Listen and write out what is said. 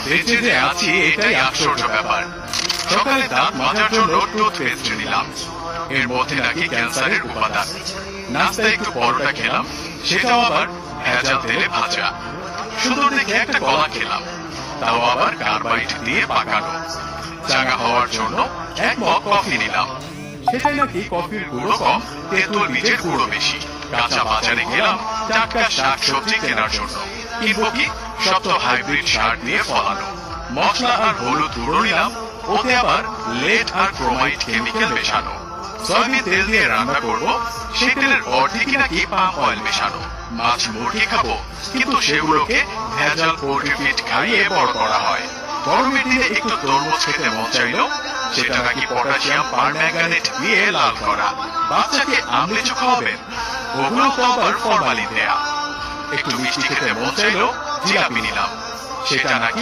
বেঁচে যে আছি এটাই আশ্চর্য ব্যাপার। সকালে দাঁত মাজার জন্য টুথপেস্ট নিলাম, এর মধ্যে নাকি ক্যান্সারের উপাদান। নাস্তায় একটু পরোটা খেলাম, সেটাও আবার ভেজাল তেলে ভাজা। সুন্দর দেখে একটা কলা খেলাম, তাও আবার কার্বাইড দিয়ে পাকানো। চাঙ্গা হওয়ার জন্য এক মগ কফি নিলাম, সেটাই নাকি কফির গুঁড়ো কম, তেঁতুল বীজের গুঁড়ো বেশি। কাঁচা বাজারে গেলাম টাটকা শাক সবজি কেনার জন্য, কিনবো কি সব তো হাইব্রিড সার দিয়ে ফলানো। মশলা আর হলুদ গুঁড়ো নিলাম, ওতে আবার লেড আর ক্রোমাইড কেমিক্যাল মেশানো। সয়াবিন তেল দিয়ে রান্না করবো, সেই তেলের অর্ধেকই নাকি পাম অয়েল মেশানো। মাছ মুরগি খাবো, কিন্তু সেগুলোকে ভেজাল পোল্ট্রি ফিড খাইয়ে বড় করা হয়। গরমের দিনে একটু তরমুজ খেতে মন চাইলো, সেটা নাকি পটাশিয়াম পারম্যাঙ্গানেট দিয়ে লাল করা। বাচ্চাকে আমলেচু খাওয়াবেন, ওগুলো তো আবার ফরমালিন দেয়া। একটু মিষ্টি খেতে মন চাইলো, জিলাপি নিলাম, সেটা নাকি